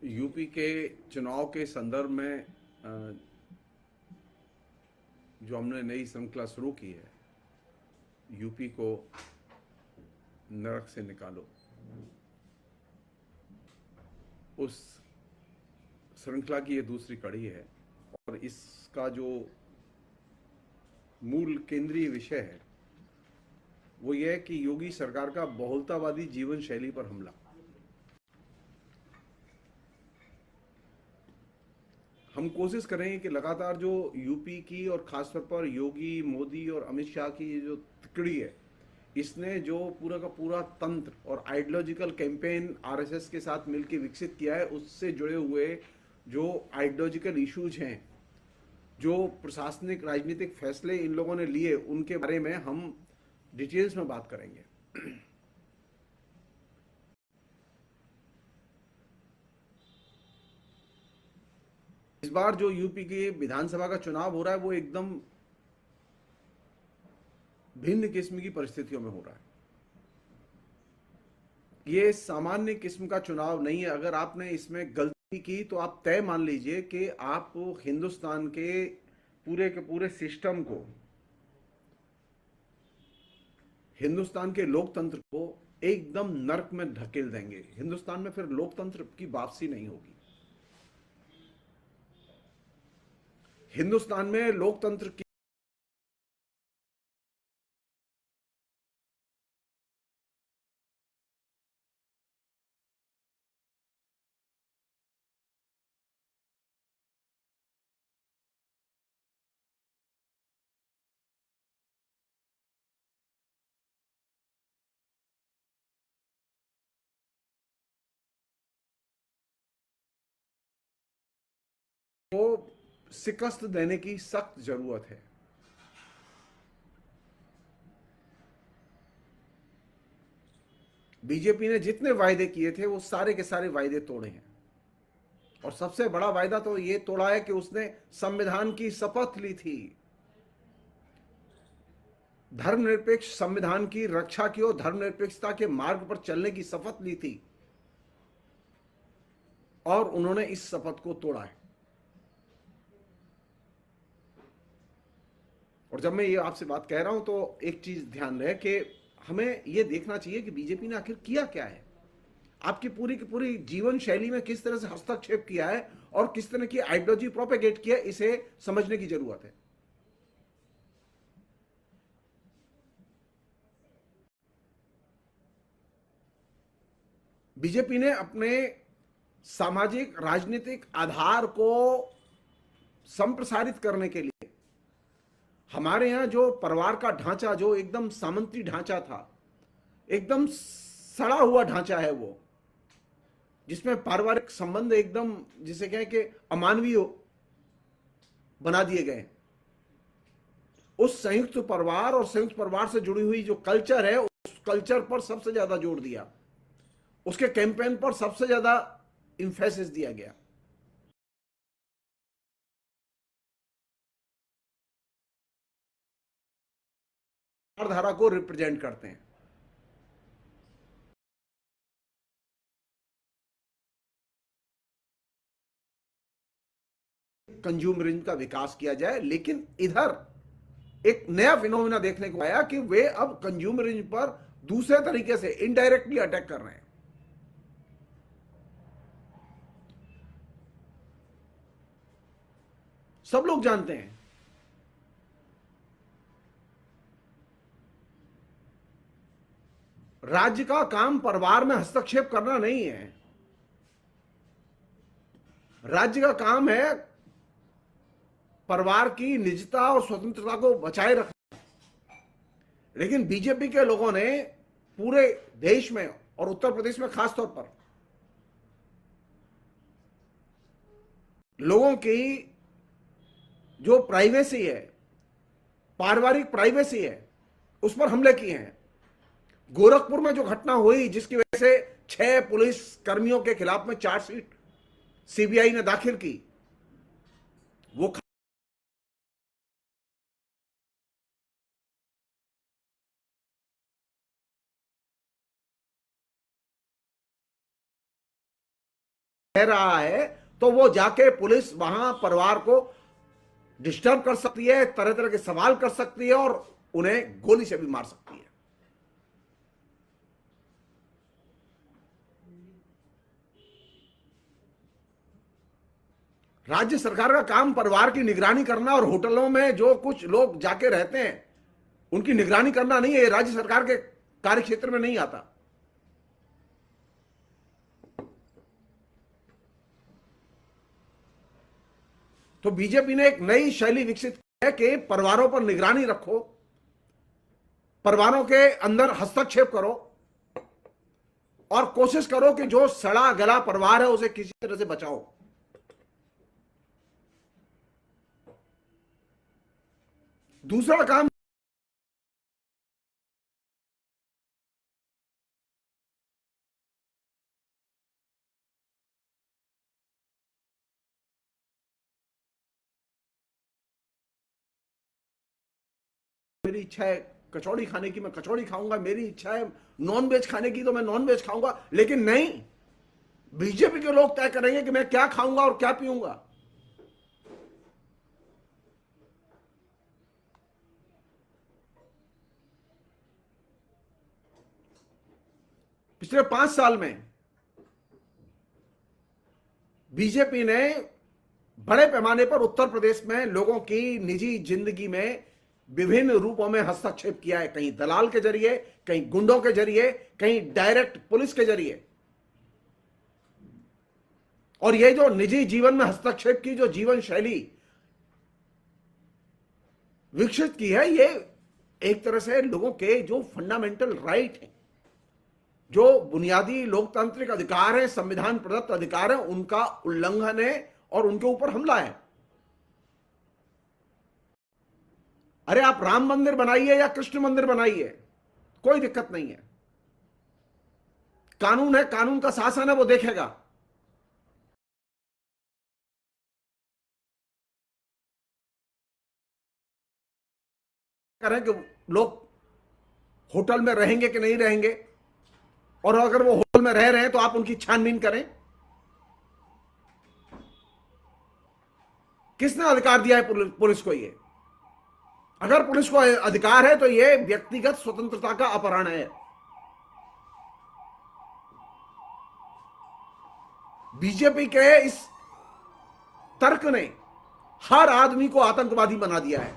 UP के चुनाव के संदर्भ में जो हमने नई श्रृंखला शुरू की है, यूपी को नरक से निकालो, उस श्रृंखला की ये दूसरी कड़ी है। और इसका जो मूल केंद्रीय विषय है वो ये है कि योगी सरकार का बहुलतावादी जीवन शैली पर हमला। हम कोशिश करेंगे कि लगातार जो यूपी की और खासतौर पर योगी, मोदी और अमित शाह की जो तिकड़ी है, इसने जो पूरा का पूरा तंत्र और आइडियोलॉजिकल कैंपेन आरएसएस के साथ मिलकर विकसित किया है, उससे जुड़े हुए जो आइडियोलॉजिकल इश्यूज हैं, जो प्रशासनिक राजनीतिक फैसले इन लोगों ने लिए, उनके बारे में हम डिटेल्स में बात करेंगे। इस बार जो यूपी के विधानसभा का चुनाव हो रहा है वो एकदम भिन्न किस्म की परिस्थितियों में हो रहा है। ये सामान्य किस्म का चुनाव नहीं है। अगर आपने इसमें गलती की तो आप तय मान लीजिए कि आप हिंदुस्तान के पूरे सिस्टम को, हिंदुस्तान के लोकतंत्र को एकदम नर्क में धकेल देंगे। हिंदुस्तान में फिर लोकतंत्र की वापसी नहीं होगी। हिंदुस्तान में लोकतंत्र की को शिकस्त देने की सख्त जरूरत है। बीजेपी ने जितने वायदे किए थे वो सारे के सारे वायदे तोड़े हैं। और सबसे बड़ा वायदा तो ये तोड़ा है कि उसने संविधान की शपथ ली थी, धर्मनिरपेक्ष संविधान की रक्षा की और धर्मनिरपेक्षता के मार्ग पर चलने की शपथ ली थी, और उन्होंने इस शपथ को तोड़ा है। और जब मैं ये आपसे बात कह रहा हूं तो एक चीज ध्यान रहे कि हमें यह देखना चाहिए कि बीजेपी ने आखिर किया क्या है, आपकी पूरी की पूरी जीवन शैली में किस तरह से हस्तक्षेप किया है और किस तरह की आइडियोलॉजी प्रोपेगेट किया है, इसे समझने की जरूरत है। बीजेपी ने अपने सामाजिक राजनीतिक आधार को संप्रसारित करने के लिए हमारे यहां जो परिवार का ढांचा, जो एकदम सामंती ढांचा था, एकदम सड़ा हुआ ढांचा है वो, जिसमें पारिवारिक संबंध एकदम जिसे कहें कि अमानवीय बना दिए गए, उस संयुक्त परिवार और संयुक्त परिवार से जुड़ी हुई जो कल्चर है, उस कल्चर पर सबसे ज्यादा जोर दिया, उसके कैंपेन पर सबसे ज्यादा इंफेसिस दिया गया। धारा को रिप्रेजेंट करते हैं। कंज्यूमरिज्म का विकास किया जाए, लेकिन इधर एक नया फिनोमिना देखने को आया कि वे अब कंज्यूमरिज्म पर दूसरे तरीके से इनडायरेक्टली अटैक कर रहे हैं। सब लोग जानते हैं राज्य का काम परिवार में हस्तक्षेप करना नहीं है। राज्य का काम है परिवार की निजता और स्वतंत्रता को बचाए रखना। लेकिन बीजेपी के लोगों ने पूरे देश में और उत्तर प्रदेश में खासतौर पर लोगों की जो प्राइवेसी है, पारिवारिक प्राइवेसी है, उस पर हमले किए हैं। गोरखपुर में जो घटना हुई, जिसकी वजह से 6 पुलिस कर्मियों के खिलाफ में चार्जशीट सीबीआई ने दाखिल की, वो कह रहा है तो वो जाके पुलिस वहां परिवार को डिस्टर्ब कर सकती है, तरह तरह के सवाल कर सकती है और उन्हें गोली से भी मार सकती है। राज्य सरकार का काम परिवार की निगरानी करना और होटलों में जो कुछ लोग जाके रहते हैं उनकी निगरानी करना नहीं है। ये राज्य सरकार के कार्य क्षेत्र में नहीं आता। तो बीजेपी ने एक नई शैली विकसित की है कि परिवारों पर निगरानी रखो, परिवारों के अंदर हस्तक्षेप करो और कोशिश करो कि जो सड़ा गला परिवार है उसे किसी तरह से बचाओ। दूसरा काम मेरी इच्छा है कचौड़ी खाने की, मैं कचौड़ी खाऊंगा। मेरी इच्छा है नॉन वेज खाने की, तो मैं नॉन वेज खाऊंगा। लेकिन नहीं, बीजेपी के लोग तय करेंगे कि मैं क्या खाऊंगा और क्या पीऊंगा। पिछले 5 साल में बीजेपी ने बड़े पैमाने पर उत्तर प्रदेश में लोगों की निजी जिंदगी में विभिन्न रूपों में हस्तक्षेप किया है। कहीं दलाल के जरिए, कहीं गुंडों के जरिए, कहीं डायरेक्ट पुलिस के जरिए। और ये जो निजी जीवन में हस्तक्षेप की जो जीवन शैली विकसित की है, ये एक तरह से लोगों के जो फंडामेंटल राइट है, जो बुनियादी लोकतांत्रिक अधिकार है, संविधान प्रदत्त अधिकार है, उनका उल्लंघन है और उनके ऊपर हमला है। अरे आप राम मंदिर बनाइए या कृष्ण मंदिर बनाइए, कोई दिक्कत नहीं है। कानून है, कानून का शासन है, वो देखेगा। करें कि लोग होटल में रहेंगे कि नहीं रहेंगे, और अगर वो होटल में रह रहे हैं तो आप उनकी छानबीन करें। किसने अधिकार दिया है पुलिस को? ये अगर पुलिस को अधिकार है तो ये व्यक्तिगत स्वतंत्रता का अपहरण है। बीजेपी के इस तर्क ने हर आदमी को आतंकवादी बना दिया है,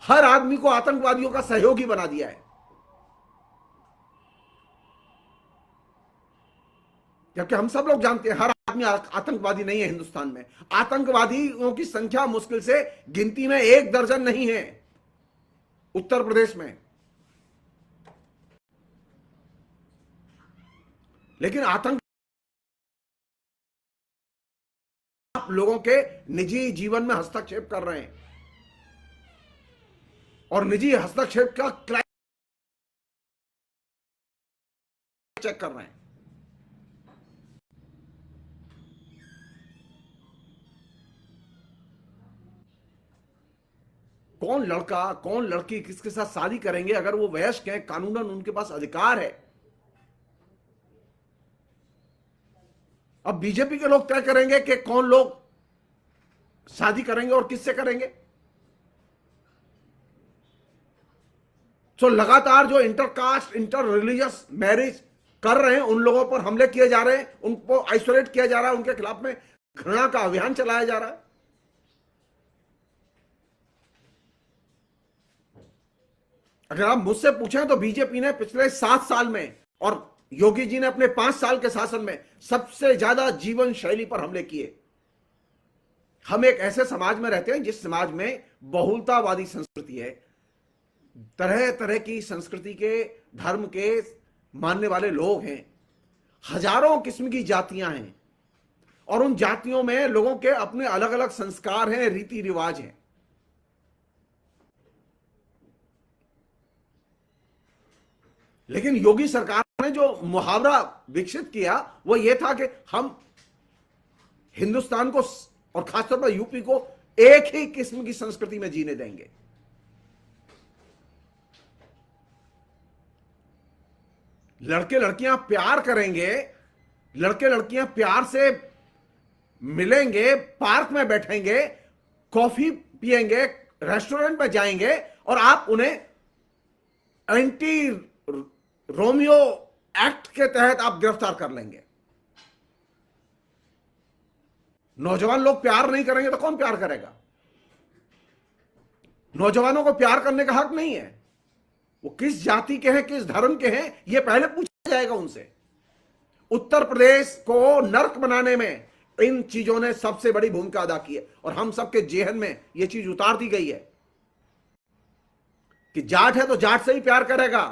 हर आदमी को आतंकवादियों का सहयोगी बना दिया है। जबकि हम सब लोग जानते हैं हर आदमी आतंकवादी नहीं है। हिंदुस्तान में आतंकवादियों की संख्या मुश्किल से गिनती में 1 दर्जन नहीं है। उत्तर प्रदेश में लेकिन आतंक आप लोगों के निजी जीवन में हस्तक्षेप कर रहे हैं और निजी हस्तक्षेप का क्राइम चेक कर रहे हैं। कौन लड़का कौन लड़की किसके साथ शादी करेंगे, अगर वो वयस्क हैं, कानूनन उनके पास अधिकार है। अब बीजेपी के लोग तय करेंगे कि कौन लोग शादी करेंगे और किससे करेंगे। तो लगातार जो इंटरकास्ट इंटर रिलीजियस मैरिज कर रहे हैं उन लोगों पर हमले किए जा रहे हैं, उनको आइसोलेट किया जा रहा है, उनके खिलाफ में घृणा का अभियान चलाया जा रहा है। अगर आप मुझसे पूछें तो बीजेपी ने पिछले 7 साल में और योगी जी ने अपने 5 साल के शासन में सबसे ज्यादा जीवन शैली पर हमले किए। हम एक ऐसे समाज में रहते हैं जिस समाज में बहुलतावादी संस्कृति है। तरह तरह की संस्कृति के, धर्म के मानने वाले लोग हैं। हजारों किस्म की जातियां हैं और उन जातियों में लोगों के अपने अलग अलग संस्कार हैं, रीति रिवाज हैं। लेकिन योगी सरकार ने जो मुहावरा विकसित किया वो ये था कि हम हिंदुस्तान को और खासतौर पर यूपी को एक ही किस्म की संस्कृति में जीने देंगे। लड़के लड़कियां प्यार करेंगे लड़के लड़कियां प्यार से मिलेंगे, पार्क में बैठेंगे, कॉफी पिएंगे, रेस्टोरेंट में जाएंगे, और आप उन्हें एंटी रोमियो एक्ट के तहत आप गिरफ्तार कर लेंगे। नौजवान लोग प्यार नहीं करेंगे तो कौन प्यार करेगा? नौजवानों को प्यार करने का हक नहीं है। वो किस जाति के हैं, किस धर्म के हैं, यह पहले पूछा जाएगा उनसे। उत्तर प्रदेश को नर्क बनाने में इन चीजों ने सबसे बड़ी भूमिका अदा की है, और हम सबके जेहन में यह चीज उतार दी गई है कि जाट है तो जाट से ही प्यार करेगा,